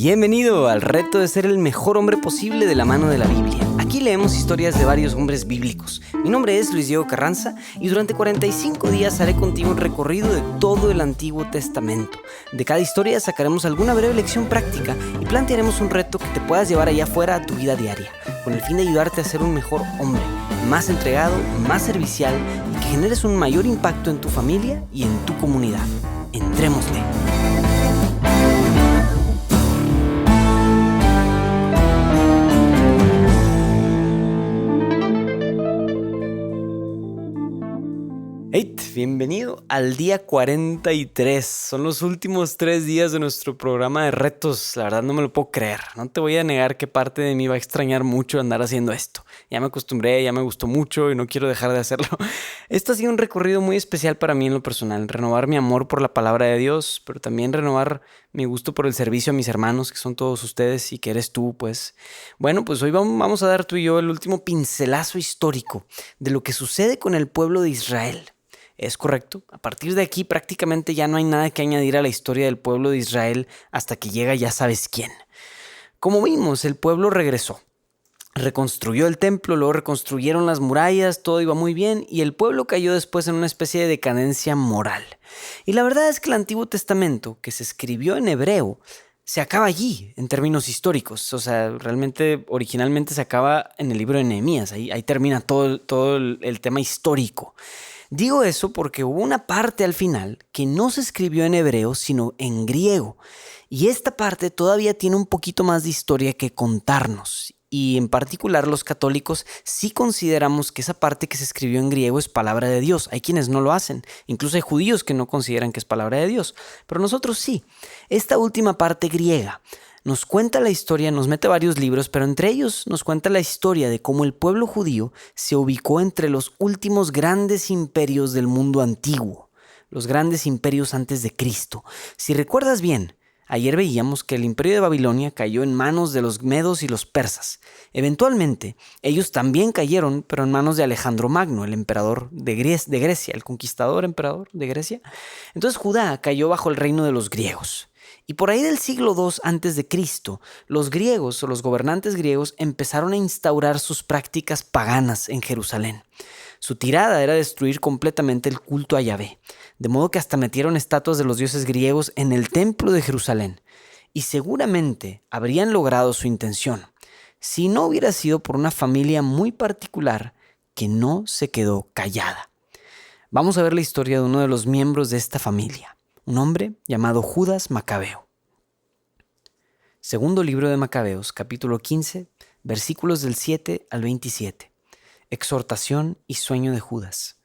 Bienvenido al reto de ser el mejor hombre posible de la mano de la Biblia. Aquí leemos historias de varios hombres bíblicos. Mi nombre es Luis Diego Carranza y durante 45 días haré contigo un recorrido de todo el Antiguo Testamento. De cada historia sacaremos alguna breve lección práctica y plantearemos un reto que te puedas llevar allá afuera a tu vida diaria, con el fin de ayudarte a ser un mejor hombre, más entregado, más servicial y que generes un mayor impacto en tu familia y en tu comunidad. Entrémosle. Hey, bienvenido al día 43. Son los últimos 3 días de nuestro programa de retos. La verdad no me lo puedo creer. No te voy a negar que parte de mí va a extrañar mucho andar haciendo esto. Ya me acostumbré, ya me gustó mucho y no quiero dejar de hacerlo. Esto ha sido un recorrido muy especial para mí en lo personal. Renovar mi amor por la palabra de Dios, pero también renovar mi gusto por el servicio a mis hermanos, que son todos ustedes y que eres tú, pues. Bueno, pues hoy vamos a dar tú y yo el último pincelazo histórico de lo que sucede con el pueblo de Israel. Es correcto. A partir de aquí prácticamente ya no hay nada que añadir a la historia del pueblo de Israel hasta que llega ya sabes quién. Como vimos, el pueblo regresó. Reconstruyó el templo, luego reconstruyeron las murallas, todo iba muy bien y el pueblo cayó después en una especie de decadencia moral. Y la verdad es que el Antiguo Testamento, que se escribió en hebreo, se acaba allí en términos históricos. O sea, realmente originalmente se acaba en el libro de Nehemías. Ahí termina todo el tema histórico. Digo eso porque hubo una parte al final que no se escribió en hebreo, sino en griego. Y esta parte todavía tiene un poquito más de historia que contarnos. Y en particular los católicos sí consideramos que esa parte que se escribió en griego es palabra de Dios. Hay quienes no lo hacen. Incluso hay judíos que no consideran que es palabra de Dios. Pero nosotros sí. Esta última parte griega nos cuenta la historia, nos mete varios libros, pero entre ellos nos cuenta la historia de cómo el pueblo judío se ubicó entre los últimos grandes imperios del mundo antiguo, los grandes imperios antes de Cristo. Si recuerdas bien, ayer veíamos que el imperio de Babilonia cayó en manos de los medos y los persas. Eventualmente, ellos también cayeron, pero en manos de Alejandro Magno, el emperador de Grecia, el conquistador emperador de Grecia. Entonces Judá cayó bajo el reino de los griegos. Y por ahí del siglo II a.C., los griegos o los gobernantes griegos empezaron a instaurar sus prácticas paganas en Jerusalén. Su tirada era destruir completamente el culto a Yahvé, de modo que hasta metieron estatuas de los dioses griegos en el templo de Jerusalén. Y seguramente habrían logrado su intención, si no hubiera sido por una familia muy particular que no se quedó callada. Vamos a ver la historia de uno de los miembros de esta familia. Un hombre llamado Judas Macabeo. Segundo libro de Macabeos, capítulo 15, versículos del 7 al 27. Exhortación y sueño de Judas.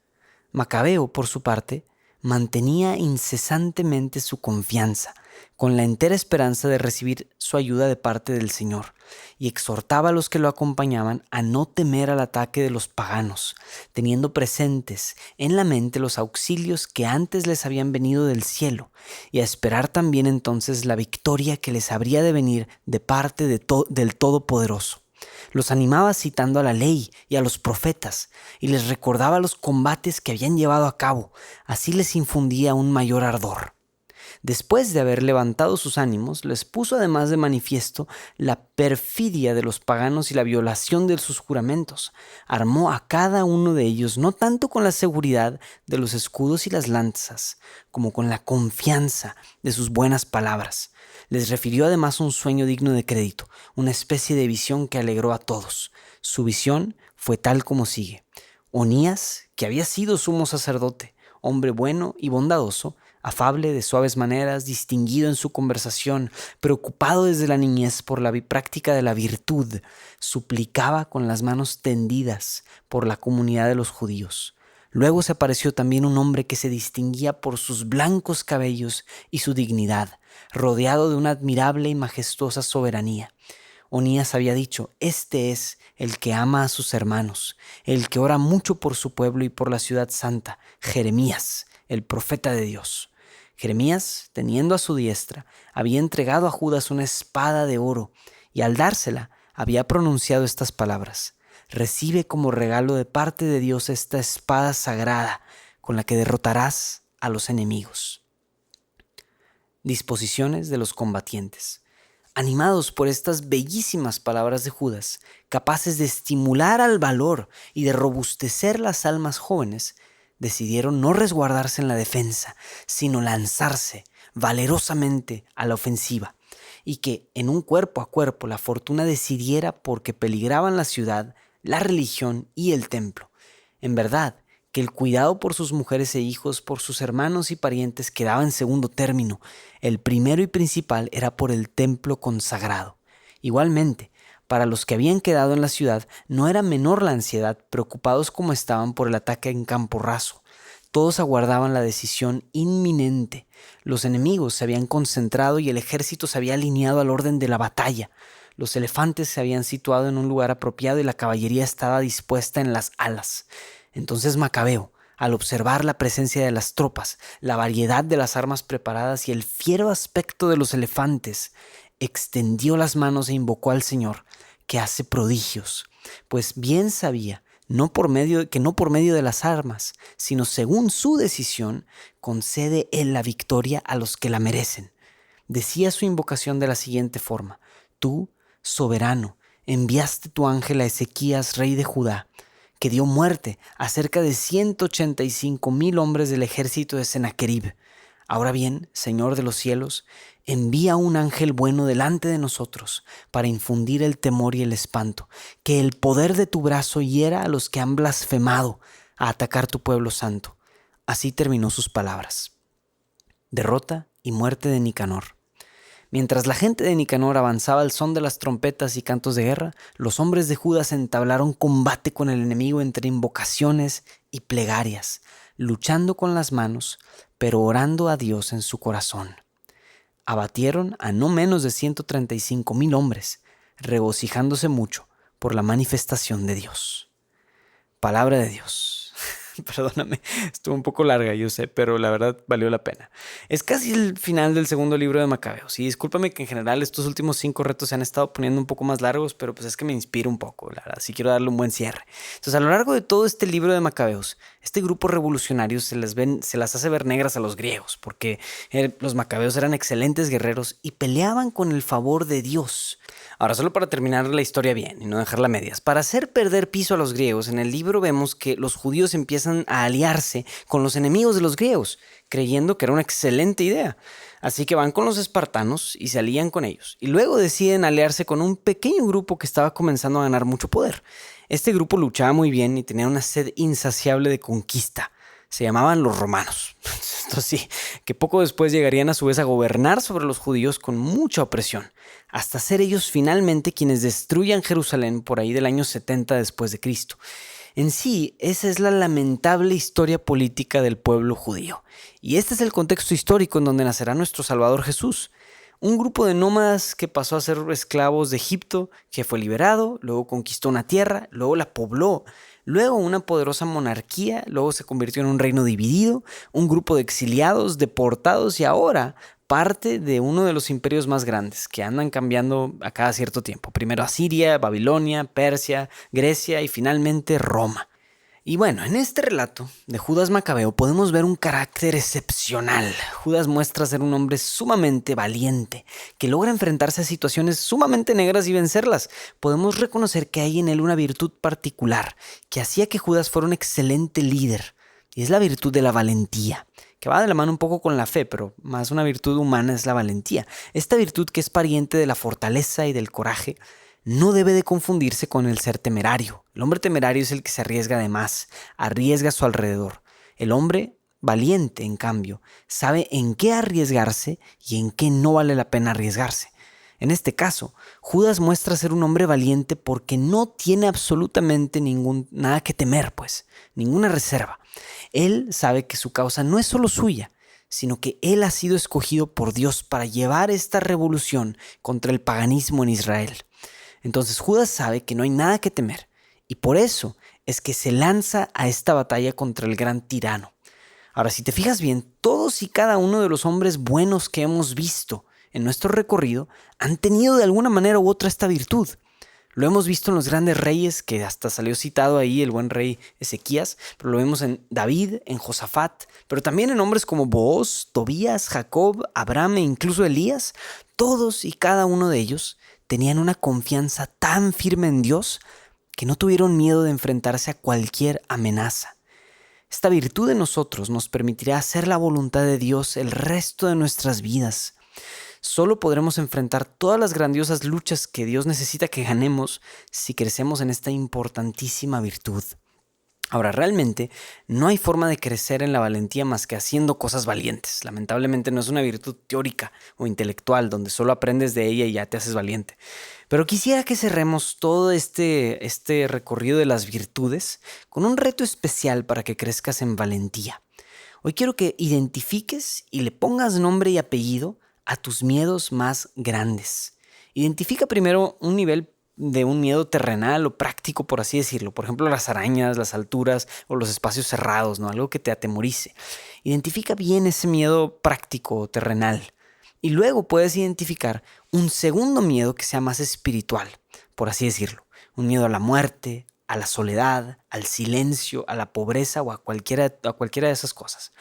Macabeo, por su parte, mantenía incesantemente su confianza, con la entera esperanza de recibir su ayuda de parte del Señor, y exhortaba a los que lo acompañaban a no temer al ataque de los paganos, teniendo presentes en la mente los auxilios que antes les habían venido del cielo, y a esperar también entonces la victoria que les habría de venir de parte del Todopoderoso. Los animaba citando a la ley y a los profetas, y les recordaba los combates que habían llevado a cabo. Así les infundía un mayor ardor. Después de haber levantado sus ánimos, les puso además de manifiesto la perfidia de los paganos y la violación de sus juramentos. Armó a cada uno de ellos no tanto con la seguridad de los escudos y las lanzas, como con la confianza de sus buenas palabras. Les refirió además un sueño digno de crédito, una especie de visión que alegró a todos. Su visión fue tal como sigue. Onías, que había sido sumo sacerdote, hombre bueno y bondadoso, afable, de suaves maneras, distinguido en su conversación, preocupado desde la niñez por la práctica de la virtud, suplicaba con las manos tendidas por la comunidad de los judíos. Luego se apareció también un hombre que se distinguía por sus blancos cabellos y su dignidad, rodeado de una admirable y majestuosa soberanía. Onías había dicho: «Este es el que ama a sus hermanos, el que ora mucho por su pueblo y por la ciudad santa, Jeremías, el profeta de Dios». Jeremías, teniendo a su diestra, había entregado a Judas una espada de oro y al dársela había pronunciado estas palabras: «Recibe como regalo de parte de Dios esta espada sagrada con la que derrotarás a los enemigos». Disposiciones de los combatientes. Animados por estas bellísimas palabras de Judas, capaces de estimular al valor y de robustecer las almas jóvenes, decidieron no resguardarse en la defensa, sino lanzarse valerosamente a la ofensiva, y que en un cuerpo a cuerpo la fortuna decidiera porque peligraban la ciudad, la religión y el templo. En verdad, que el cuidado por sus mujeres e hijos, por sus hermanos y parientes quedaba en segundo término. El primero y principal era por el templo consagrado. Igualmente, para los que habían quedado en la ciudad, no era menor la ansiedad, preocupados como estaban por el ataque en campo raso. Todos aguardaban la decisión inminente. Los enemigos se habían concentrado y el ejército se había alineado al orden de la batalla. Los elefantes se habían situado en un lugar apropiado y la caballería estaba dispuesta en las alas. Entonces Macabeo, al observar la presencia de las tropas, la variedad de las armas preparadas y el fiero aspecto de los elefantes, extendió las manos e invocó al Señor, que hace prodigios, pues bien sabía que no por medio de las armas, sino según su decisión, concede Él la victoria a los que la merecen. Decía su invocación de la siguiente forma: Tú, soberano, enviaste tu ángel a Ezequías, rey de Judá, que dio muerte a cerca de 185,000 hombres del ejército de Sennacherib. Ahora bien, Señor de los cielos, envía un ángel bueno delante de nosotros para infundir el temor y el espanto, que el poder de tu brazo hiera a los que han blasfemado a atacar tu pueblo santo. Así terminó sus palabras. Derrota y muerte de Nicanor. Mientras la gente de Nicanor avanzaba al son de las trompetas y cantos de guerra, los hombres de Judas entablaron combate con el enemigo entre invocaciones y plegarias, luchando con las manos, pero orando a Dios en su corazón. Abatieron a no menos de 135,000 hombres, regocijándose mucho por la manifestación de Dios. Palabra de Dios. Perdóname, estuvo un poco larga, yo sé, pero la verdad valió la pena. Es casi el final del segundo libro de Macabeos. Y discúlpame que en general estos últimos 5 retos se han estado poniendo un poco más largos, pero pues es que me inspira un poco, la verdad. Sí quiero darle un buen cierre. Entonces, a lo largo de todo este libro de Macabeos, este grupo revolucionario se las hace ver negras a los griegos, porque los Macabeos eran excelentes guerreros y peleaban con el favor de Dios. Ahora, solo para terminar la historia bien y no dejarla a medias, para hacer perder piso a los griegos, en el libro vemos que los judíos empiezan a aliarse con los enemigos de los griegos, creyendo que era una excelente idea. Así que van con los espartanos y se alían con ellos. Y luego deciden aliarse con un pequeño grupo que estaba comenzando a ganar mucho poder. Este grupo luchaba muy bien y tenía una sed insaciable de conquista. Se llamaban los romanos. Esto sí, que poco después llegarían a su vez a gobernar sobre los judíos con mucha opresión, hasta ser ellos finalmente quienes destruyan Jerusalén por ahí del año 70 después de Cristo. En sí, esa es la lamentable historia política del pueblo judío. Y este es el contexto histórico en donde nacerá nuestro Salvador Jesús. Un grupo de nómadas que pasó a ser esclavos de Egipto, que fue liberado, luego conquistó una tierra, luego la pobló, luego una poderosa monarquía, luego se convirtió en un reino dividido, un grupo de exiliados, deportados y ahora parte de uno de los imperios más grandes que andan cambiando a cada cierto tiempo. Primero Asiria, Babilonia, Persia, Grecia y finalmente Roma. Y bueno, en este relato de Judas Macabeo podemos ver un carácter excepcional. Judas muestra ser un hombre sumamente valiente, que logra enfrentarse a situaciones sumamente negras y vencerlas. Podemos reconocer que hay en él una virtud particular, que hacía que Judas fuera un excelente líder, y es la virtud de la valentía, que va de la mano un poco con la fe, pero más una virtud humana es la valentía. Esta virtud, que es pariente de la fortaleza y del coraje, no debe de confundirse con el ser temerario. El hombre temerario es el que se arriesga de más, arriesga a su alrededor. El hombre valiente, en cambio, sabe en qué arriesgarse y en qué no vale la pena arriesgarse. En este caso, Judas muestra ser un hombre valiente porque no tiene absolutamente nada que temer, ninguna reserva. Él sabe que su causa no es solo suya, sino que él ha sido escogido por Dios para llevar esta revolución contra el paganismo en Israel. Entonces Judas sabe que no hay nada que temer y por eso es que se lanza a esta batalla contra el gran tirano. Ahora, si te fijas bien, todos y cada uno de los hombres buenos que hemos visto en nuestro recorrido han tenido de alguna manera u otra esta virtud. Lo hemos visto en los grandes reyes, que hasta salió citado ahí el buen rey Ezequías, pero lo vemos en David, en Josafat, pero también en hombres como Booz, Tobías, Jacob, Abraham e incluso Elías. Todos y cada uno de ellos tenían una confianza tan firme en Dios que no tuvieron miedo de enfrentarse a cualquier amenaza. Esta virtud de nosotros nos permitirá hacer la voluntad de Dios el resto de nuestras vidas. Solo podremos enfrentar todas las grandiosas luchas que Dios necesita que ganemos si crecemos en esta importantísima virtud. Ahora, realmente no hay forma de crecer en la valentía más que haciendo cosas valientes. Lamentablemente no es una virtud teórica o intelectual donde solo aprendes de ella y ya te haces valiente. Pero quisiera que cerremos todo este recorrido de las virtudes con un reto especial para que crezcas en valentía. Hoy quiero que identifiques y le pongas nombre y apellido a tus miedos más grandes. Identifica primero un nivel de un miedo terrenal o práctico, por así decirlo. Por ejemplo, las arañas, las alturas o los espacios cerrados, ¿no? Algo que te atemorice. Identifica bien ese miedo práctico o terrenal. Y luego puedes identificar un segundo miedo que sea más espiritual, por así decirlo. Un miedo a la muerte, a la soledad, al silencio, a la pobreza o a cualquiera de esas cosas.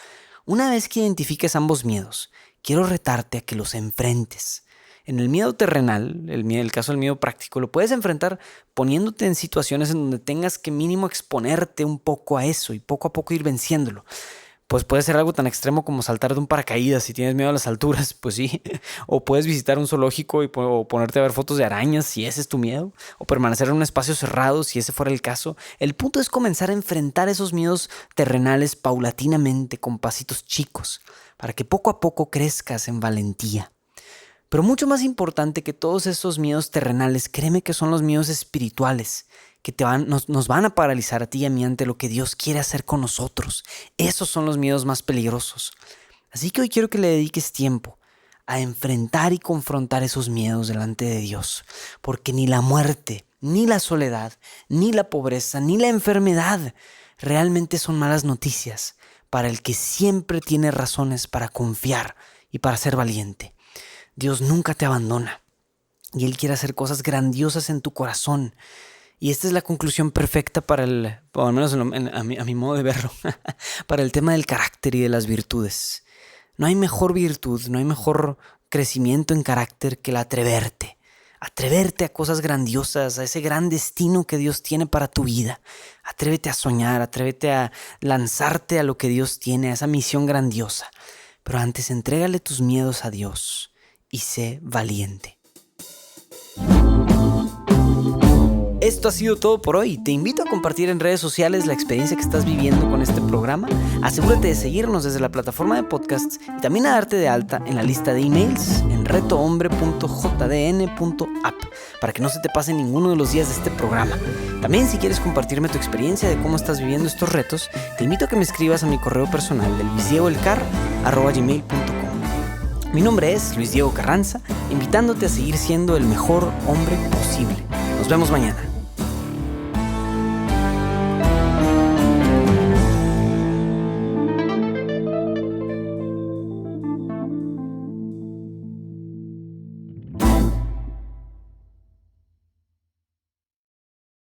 Una vez que identifiques ambos miedos, quiero retarte a que los enfrentes. En el miedo terrenal, el caso del miedo práctico, lo puedes enfrentar poniéndote en situaciones en donde tengas que mínimo exponerte un poco a eso y poco a poco ir venciéndolo. Pues puede ser algo tan extremo como saltar de un paracaídas si tienes miedo a las alturas, pues sí. O puedes visitar un zoológico o ponerte a ver fotos de arañas si ese es tu miedo. O permanecer en un espacio cerrado si ese fuera el caso. El punto es comenzar a enfrentar esos miedos terrenales paulatinamente con pasitos chicos para que poco a poco crezcas en valentía. Pero mucho más importante que todos esos miedos terrenales, créeme que son los miedos espirituales, que nos van a paralizar a ti y a mí ante lo que Dios quiere hacer con nosotros. Esos son los miedos más peligrosos. Así que hoy quiero que le dediques tiempo a enfrentar y confrontar esos miedos delante de Dios, porque ni la muerte, ni la soledad, ni la pobreza, ni la enfermedad realmente son malas noticias para el que siempre tiene razones para confiar y para ser valiente. Dios nunca te abandona y Él quiere hacer cosas grandiosas en tu corazón. Y esta es la conclusión perfecta para o al menos a mi modo de verlo, para el tema del carácter y de las virtudes. No hay mejor virtud, no hay mejor crecimiento en carácter que el atreverte. Atreverte a cosas grandiosas, a ese gran destino que Dios tiene para tu vida. Atrévete a soñar, atrévete a lanzarte a lo que Dios tiene, a esa misión grandiosa. Pero antes entrégale tus miedos a Dios y sé valiente. Esto ha sido todo por hoy. Te invito a compartir en redes sociales la experiencia que estás viviendo con este programa. Asegúrate de seguirnos desde la plataforma de podcasts y también a darte de alta en la lista de emails en retohombre.jdn.app para que no se te pase ninguno de los días de este programa. También, si quieres compartirme tu experiencia de cómo estás viviendo estos retos, te invito a que me escribas a mi correo personal de luisdiegoelcar@gmail.com. Mi nombre es Luis Diego Carranza, invitándote a seguir siendo el mejor hombre posible. Nos vemos mañana.